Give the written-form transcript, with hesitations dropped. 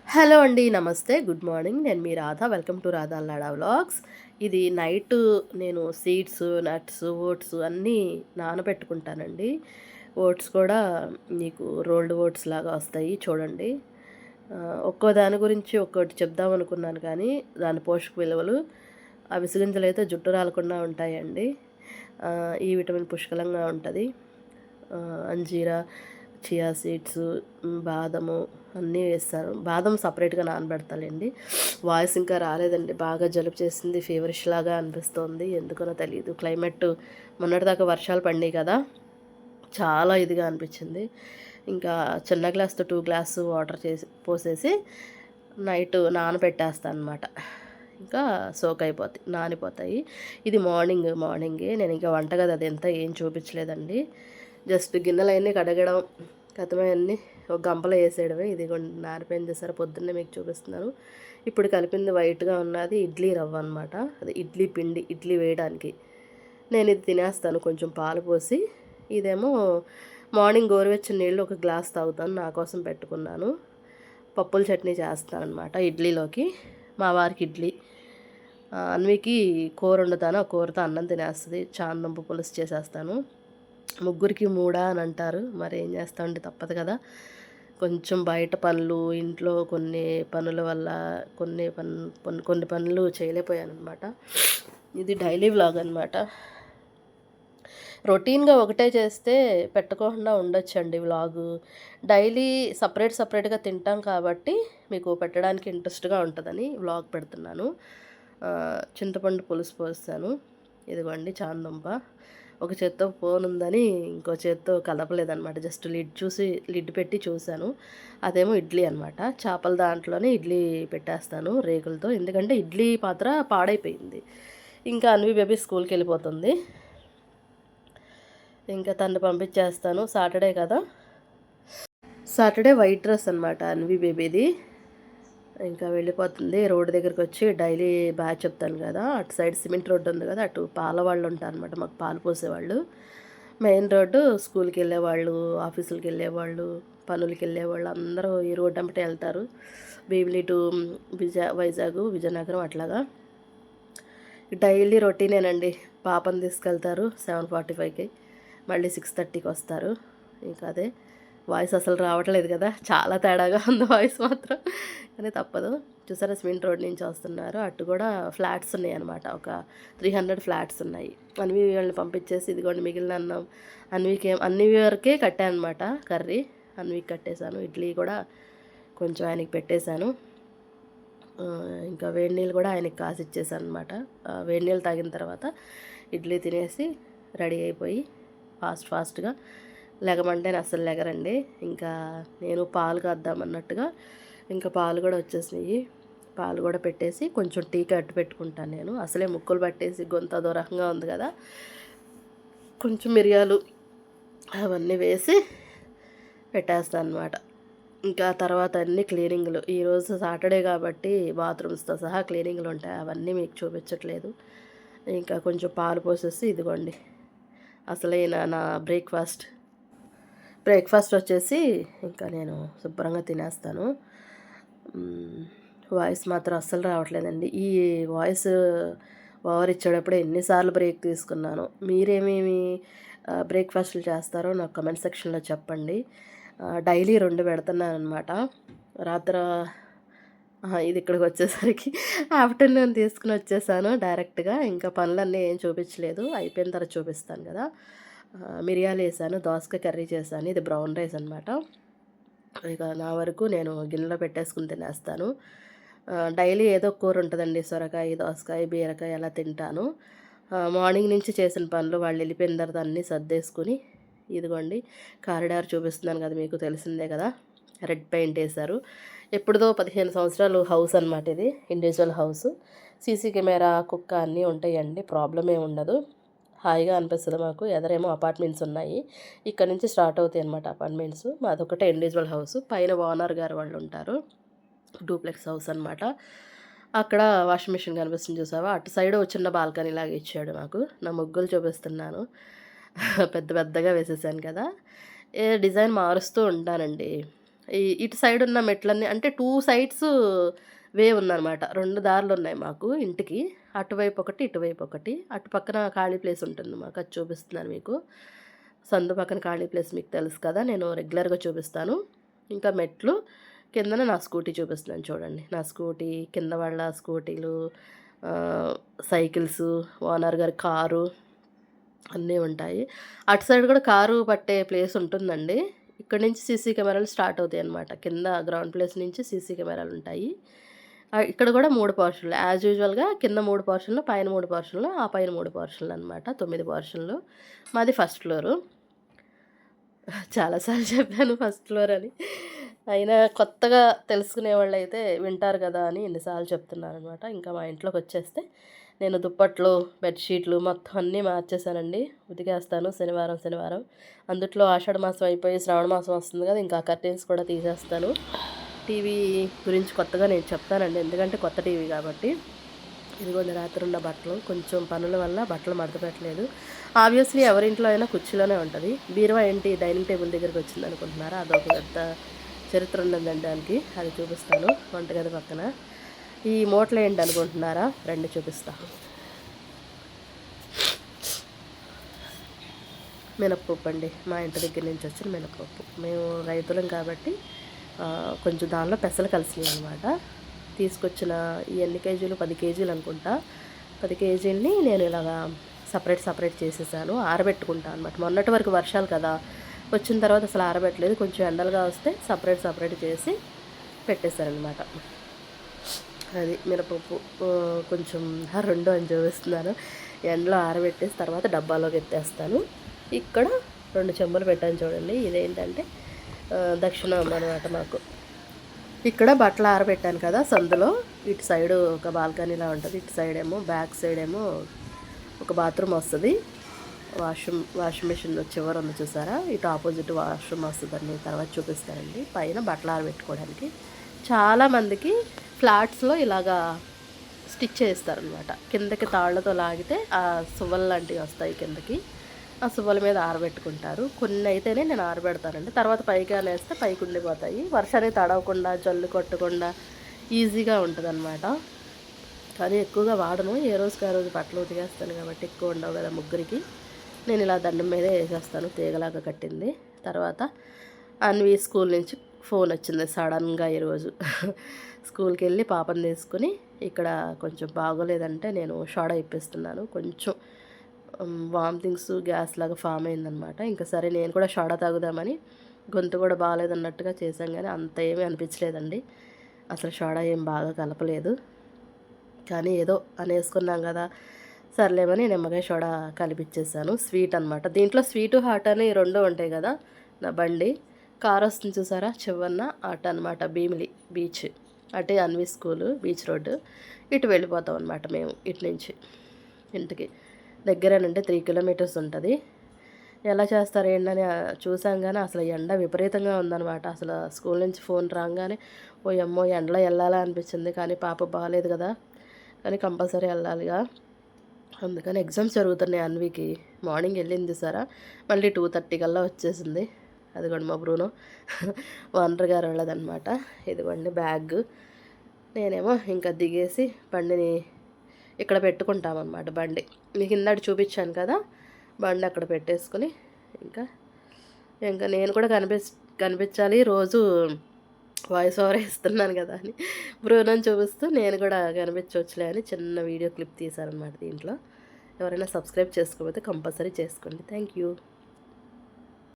Hello అండి. నమస్తే. Good morning. నేను మీ Radha. Welcome to Radha Allada vlogs. ఇది నైటు నేను సీడ్స్, నట్స్, ఓట్స్ అన్నీ నానబెట్టుకుంటానండి. ఓట్స్ కూడా మీకు రోల్డ్ ఓట్స్ లాగా వస్తాయి చూడండి. ఒక్కో దాని గురించి ఒక్కోటి చెప్దాం అనుకున్నాను కానీ దాని పోషక విలువలు అవిసె గింజలైతే జుట్టు రాలకుండా ఉంటాయండి. ఈ విటమిన్ పుష్కలంగా ఉంటది. అంజీరా, చియా సీడ్స్, బాదము అన్నీ వేస్తాను. బాదం సపరేట్‌గా నానబెడతాలేండి. వాయిస్ ఇంకా రాలేదండి. బాగా జలుబు చేసింది. ఫీవరిష్ లాగా అనిపిస్తోంది. ఎందుకనో తెలీదు. క్లైమేట్ మొన్నటిదాకా వర్షాలు పడినాయి కదా! చాలా ఇదిగా అనిపించింది. ఇంకా చిన్న గ్లాస్‌తో 2 గ్లాసు వాటర్ పోసేసి నైట్ నానబెట్టేస్తాననమాట. ఇంకా సోక్ అయిపోతాయి. నానిపోతాయి. ఇది మార్నింగే. నేను ఇంకా వంటగది అదంతా ఏం చూపించలేదండి. జస్ట్ గిన్నెలన్నీ కడగడం, కతమయన్నీ ఒక గంపలో ఏసేయడమే. ఇదిగోండి నానిపోయింది చూసారా, పొద్దున్నే మీకు చూపిస్తున్నాను. ఇప్పుడు కలిపింది వైట్‌గా ఉన్నది ఇడ్లీ రవ్వ అనమాట. అది ఇడ్లీ పిండి, ఇడ్లీ వేయడానికి. నేను ఇది తినేస్తాను కొంచెం పాలు పోసి. ఇదేమో మార్నింగ్ గోరువెచ్చని నీళ్ళు ఒక గ్లాస్ తాగుతాను. నా కోసం పెట్టుకున్నాను. పప్పుల చట్నీ చేస్తాననమాట ఇడ్లీలోకి. మా వారికి ఇడ్లీ. అన్వికి కూర వండుతాను. ఆ కూరతో అన్నం తినేస్తది. చామదుంప పులుసు చేసేస్తాను. ముగ్గురికి మూడా అని అంటారు. మరి ఏం చేస్తామండి, తప్పదు కదా! కొంచెం బయట పనులు, ఇంట్లో కొన్ని పనుల వల్ల కొన్ని పనులు చేయలేకపోయాననమాట. ఇది డైలీ వ్లాగ్ అనమాట. రొటీన్‌గా ఒకటే చేస్తే పెట్టకోకుండా ఉండొచ్చండి వ్లాగు. డైలీ సపరేట్‌గా తింటాం కాబట్టి మీకు పెట్టడానికి ఇంట్రెస్ట్‌గా ఉంటదని వ్లాగ్ పెడుతున్నాను. చింతపండు పులుసు పోసాను. ఇదిగోండి చామదుంప. ఒక చేత్తో ఫోన్ ఉందని ఇంకో చేత్తో కదపలేదనమాట. జస్ట్ లిడ్ పెట్టి చూశాను. అదేమో ఇడ్లీ అనమాట. చేపల దాంట్లోనే ఇడ్లీ పెట్టేస్తాను రేకులతో. ఎందుకంటే ఇడ్లీ పాత్ర పాడైపోయింది. ఇంకా అన్వి బేబీ స్కూల్‌కెళ్ళిపోతుంది. ఇంకా తనని పంపించేస్తాను. సాటర్డే కదా! సాటర్డే వైట్ డ్రెస్ అనమాట అన్వి బేబీది. ఇంకా వెళ్ళిపోతుంది. రోడ్డు దగ్గరకొచ్చి డైలీ బాయ్ చెప్తాను కదా! అటు సైడ్ సిమెంట్ రోడ్డు ఉంది కదా! అటు పాల వాళ్ళు ఉంటారనమాట. మాకు పాలు పోసేవాళ్ళు. మెయిన్ రోడ్డు స్కూల్‌కెళ్ళేవాళ్ళు, ఆఫీసులకెళ్ళేవాళ్ళు, పనులకెళ్ళేవాళ్ళు అందరూ ఈ రోడ్డు ఎమ్మటే వెళ్తారు. భీమిలి టు వైజాగ్, విజయనగరం అట్లాగా. డైలీ రొటీనేనండి. పాపని తీసుకెళ్తారు 7:45కి. మళ్ళీ 6:30కి వస్తారు. ఇంకా అదే. వాయిస్ అసలు రావట్లేదు కదా! చాలా తేడాగా ఉంది వాయిస్ మాత్రం. కానీ తప్పదు. చూసారా సిమెంట్ రోడ్ నుంచి వస్తున్నారు. అటు కూడా ఫ్లాట్స్ ఉన్నాయన్నమాట. ఒక 300 ఫ్లాట్స్ ఉన్నాయి. అన్వి వాళ్ళని పంపించేసి ఇదిగోండి మిగిలిన అన్నం అన్వి వరకే కట్టానమాట కర్రీ. అన్వికి కట్టేశాను. ఇడ్లీ కూడా కొంచెం ఆయనకి పెట్టేశాను. ఇంకా వేడి నీళ్ళు కూడా ఆయనకి కాసి ఇచ్చేసాను అనమాట. వేడి నీళ్ళు తాగిన తర్వాత ఇడ్లీ తినేసి రెడీ అయిపోయి ఫాస్ట్గా లెగమంటే అస్సలు లెగరండి. ఇంకా నేను పాలు కాద్దామన్నట్టుగా ఇంకా పాలు కూడా వచ్చేసినాయి. పాలు కూడా పెట్టేసి కొంచెం టీ కట్టు పెట్టుకుంటాను నేను. అసలే ముక్కులు పట్టేసి గొంతు అదో రకంగా ఉంది కదా! కొంచెం మిరియాలు అవన్నీ వేసి పెట్టేస్తాను అనమాట. ఇంకా తర్వాత అన్నీ క్లీనింగ్లు. ఈరోజు సాటర్డే కాబట్టి బాత్రూమ్స్తో సహా క్లీనింగ్లు ఉంటాయి. అవన్నీ మీకు చూపించట్లేదు. ఇంకా కొంచెం పాలు పోసేసి ఇదిగోండి అసలైన నా బ్రేక్ఫాస్ట్ వచ్చేసి ఇంకా నేను శుభ్రంగా తినేస్తాను. వాయిస్ మాత్రం అస్సలు రావట్లేదండి. ఈ వాయిస్ ఓవర్ ఇచ్చేటప్పుడు ఎన్నిసార్లు బ్రేక్ తీసుకున్నాను. మీరేమేమి బ్రేక్ఫాస్ట్లు చేస్తారో నాకు కమెంట్ సెక్షన్లో చెప్పండి. డైలీ 2 పెడుతున్నానమాట. రాత్ర ఇది ఇక్కడికి వచ్చేసరికి ఆఫ్టర్నూన్ తీసుకుని వచ్చేసాను డైరెక్ట్గా. ఇంకా పనులన్నీ ఏం చూపించలేదు. అయిపోయిన తర్వాత చూపిస్తాను కదా! మిరియాలు వేసాను, దోసకాయ కర్రీ చేశాను. ఇది బ్రౌన్ రైస్ అనమాట. ఇక నా వరకు నేను గిన్నెలో పెట్టేసుకుని తినేస్తాను. డైలీ ఏదో కూర ఉంటుందండి. సొరకాయ, దోసకాయ, బీరకాయ అలా తింటాను. మార్నింగ్ నుంచి చేసిన పనులు వాళ్ళు వెళ్ళిపోయిన తర్వాత అన్నీ సర్దేసుకుని ఇదిగోండి కారిడార్ చూపిస్తున్నాను కదా, మీకు తెలిసిందే కదా. రెడ్ పెయింట్ వేశారు. ఎప్పుడుదో 15 సంవత్సరాలు హౌస్ అనమాట ఇది. Individual house. సీసీ కెమెరా, కుక్క అన్నీ ఉంటాయండి. ప్రాబ్లం ఏమి ఉండదు. హాయిగా అనిపిస్తుంది మాకు. ఎదరేమో అపార్ట్మెంట్స్ ఉన్నాయి. ఇక్కడ నుంచి స్టార్ట్ అవుతాయి అనమాట అపార్ట్మెంట్స్. మాదొకటే ఇండివిజువల్ హౌస్. పైన ఓనర్ గారు వాళ్ళు ఉంటారు. డూప్లెక్స్ హౌస్ అనమాట. అక్కడ వాషింగ్ మిషన్ కనిపిస్తుంది చూసావా, అటు సైడ్ చిన్న బాల్కనీ లాగా ఇచ్చాడు నాకు. నా ముగ్గులు చూపిస్తున్నాను. పెద్దగా వేసేసాను కదా. డిజైన్ మారుస్తూ ఉంటానండి. ఇటు సైడ్ ఉన్న మెట్లన్నీ అంటే 2 సైడ్స్ వే ఉందనమాట. 2 దారులున్నాయి మాకు ఇంటికి. అటువైపు ఒకటి, ఇటువైపు ఒకటి. అటు పక్కన ఖాళీ ప్లేస్ ఉంటుంది మాకు. అది చూపిస్తున్నాను మీకు. సందు పక్కన ఖాళీ ప్లేస్ మీకు తెలుసు కదా! నేను రెగ్యులర్‌గా చూపిస్తాను. ఇంకా మెట్లు, కిందన నా స్కూటీ చూపిస్తున్నాను చూడండి. నా స్కూటీ, కింద వాళ్ళ స్కూటీలు, ఆహ్, సైకిల్సు, ఓనర్ గారి కారు అన్నీ ఉంటాయి. అటు సైడ్ కూడా కారు పట్టే ప్లేస్ ఉంటుందండి. ఇక్కడి నుంచి సీసీ కెమెరాలు స్టార్ట్ అవుతాయన్నమాట. కింద గ్రౌండ్ ప్లేస్ నుంచి సీసీ కెమెరాలుంటాయి. ఇక్కడ కూడా 3 పోర్షన్‌లు యాజ్ యూజువల్‌గా కింద 3 పోర్షన్‌లు, పైన 3 పోర్షన్‌లు, ఆ పైన 3 పోర్షన్‌లనమాట. 9 పోర్షన్‌లు. మాది ఫస్ట్ ఫ్లోరు. చాలా సార్లు చెప్పాను ఫస్ట్ ఫ్లోర్ అని. అయినా కొత్తగా తెలుసుకునేవాళ్ళైతే వింటారు కదా అని ఇన్ని సార్లు చెప్తున్నాననమాట. ఇంకా మా ఇంట్లోకొచ్చేస్తే నేను దుప్పట్లు, బెడ్‌షీట్లు మొత్తం అన్నీ మార్చేశానండి. ఉతికేస్తాను శనివారం, శనివారం. అందుట్లో ఆషాఢ మాసం అయిపోయి శ్రావణ మాసం వస్తుంది కదా! ఇంకా కర్టెన్స్ కూడా తీసేస్తాను. టీవీ గురించి కొత్తగా నేను చెప్తానండి. ఎందుకంటే కొత్త టీవీ కాబట్టి. ఇదిగోండి రాత్రున్న బట్టలు. కొంచెం పనుల వల్ల బట్టలు మడత పెట్టలేదు. ఆబ్వియస్లీ ఎవరింట్లో అయినా కుర్చీలోనే ఉంటది. బీరువా ఏంటి డైనింగ్ టేబుల్ దగ్గరికొచ్చిందనుకుంటున్నారా? అదొక పెద్ద చరిత్ర ఉన్నదండి దానికి. అది చూపిస్తాను వంటగది పక్కన. ఈ మూటలేంటనుకుంటున్నారా? రండి చూపిస్తా. మినప్పప్పు అండి. మా ఇంటి దగ్గర నుంచి వచ్చిన మినప్పప్పు. మేము రైతులం కాబట్టి కొంచెం దానిలో పెసలు కలిసినాయనమాట. తీసుకొచ్చిన ఈ ఎన్ని కేజీలు 10 కేజీలు అనుకుంటా. 10 కేజీలని నేను ఇలాగా సపరేట్ చేసేసాను. ఆరబెట్టుకుంటా అనమాట. మొన్నటి వరకు వర్షాలు కదా! వచ్చిన తర్వాత అసలు ఆరబెట్టలేదు. కొంచెం ఎండలుగా వస్తే సపరేట్ చేసి పెట్టేశారనమాట. అది మినపప్పు కొంచెం 2 అని చూపిస్తున్నాను. ఎండలో ఆరబెట్టేసి తర్వాత డబ్బాలోకి ఎత్తేస్తాను. ఇక్కడ 2 చెంబులు పెట్టాను చూడండి. ఇదేంటంటే దక్షిణం అనమాట మాకు. ఇక్కడ బట్టలు ఆరబెట్టాను కదా సందులో, ఇటు సైడు ఒక బాల్కనీలా ఉంటుంది. ఇటు సైడ్ ఏమో బ్యాక్ సైడ్ ఏమో ఒక బాత్రూమ్ వస్తుంది. వాషింగ్ మిషన్ చివర ఉంది చూసారా? ఇటు ఆపోజిట్ వాష్రూమ్ వస్తుందని తర్వాత చూపిస్తానండి. పైన బట్టలు ఆరబెట్టుకోవడానికి చాలామందికి ఫ్లాట్స్లో ఇలాగా స్టిచ్ చేస్తారనమాట. కిందకి తాళ్లతో లాగితే ఆ సువ్వలు లాంటివి వస్తాయి కిందకి. ఆ సువ్వల మీద ఆరబెట్టుకుంటారు. కొన్ని అయితేనే నేను ఆరబెడతానండి. తర్వాత పైకి అనేస్తే పైకి ఉండిపోతాయి. వర్షానికి తడవకుండా జల్లు కొట్టకుండా ఈజీగా ఉంటుందన్నమాట. కానీ ఎక్కువగా వాడను. ఏ రోజుకి ఆ రోజు బట్టలు ఉతికేస్తాను కాబట్టి ఎక్కువ ఉండవు కదా ముగ్గురికి. నేను ఇలా దండం మీదే వేసేస్తాను తీగలాగా కట్టింది. తర్వాత అన్వి స్కూల్ నుంచి ఫోన్ వచ్చింది సడన్గా ఈరోజు. స్కూల్కి వెళ్ళి పాపను తీసుకుని ఇక్కడ కొంచెం బాగోలేదంటే నేను సోడా ఇప్పిస్తున్నాను. కొంచెం వామిటింగ్స్ గ్యాస్ లాగా ఫామ్ అయిందనమాట. ఇంకా సరే నేను కూడా సోడా తాగుదామని గొంతు కూడా బాగాలేదన్నట్టుగా చేశాం కానీ అంత ఏమీ అనిపించలేదండి. అసలు సోడా ఏం బాగా కలపలేదు. కానీ ఏదో అనేసుకున్నాం కదా సర్లేమని నిమ్మకాయ సోడా కలిపిచ్చేసాను. స్వీట్ అనమాట. దీంట్లో స్వీటు హాట్ అని 2 ఉంటాయి కదా. నా బండి కార్ వస్తుంది చూసారా చివరన అటు అనమాట. భీమిలి బీచ్ అటే అన్వి స్కూలు బీచ్ రోడ్డు. ఇటు వెళ్ళిపోతాం అనమాట మేము ఇటు నుంచి ఇంటికి. దగ్గరేనంటే 3 కిలోమీటర్స్ ఉంటుంది. ఎలా చేస్తారు ఏంటని చూసాం కానీ అసలు ఎండ విపరీతంగా ఉందన్నమాట. అసలు స్కూల్ నుంచి ఫోన్ రాగానే ఓయమ్మో ఎండలో వెళ్ళాలా అనిపించింది. కానీ పాప బాగాలేదు కదా, కానీ కంపల్సరీ వెళ్ళాలిగా. అందుకని ఎగ్జామ్స్ జరుగుతున్నాయి అన్వికి. మార్నింగ్ వెళ్ళింది సారా, మళ్ళీ 2:30 కల్లా వచ్చేసింది. అదిగోండి మా బ్రూనో ఓనర్ గారు వెళ్ళదనమాట. ఇదిగోండి బ్యాగ్. నేనేమో ఇంకా దిగేసి బండిని ఇక్కడ పెట్టుకుంటామన్నమాట. బండి మీకు ఇందాక చూపించాను కదా, బండి అక్కడ పెట్టేసుకొని ఇంకా నేను కూడా కనిపించాలి రోజు వాయిస్ ఓవర్ ఇస్తున్నాను కదా అని బ్రూనోని చూపిస్తూ నేను కూడా కనిపించవచ్చులే అని చిన్న వీడియో క్లిప్ తీశారనమాట. దీంట్లో ఎవరైనా సబ్స్క్రైబ్ చేసుకోకపోతే కంపల్సరీ చేసుకోండి. Thank you.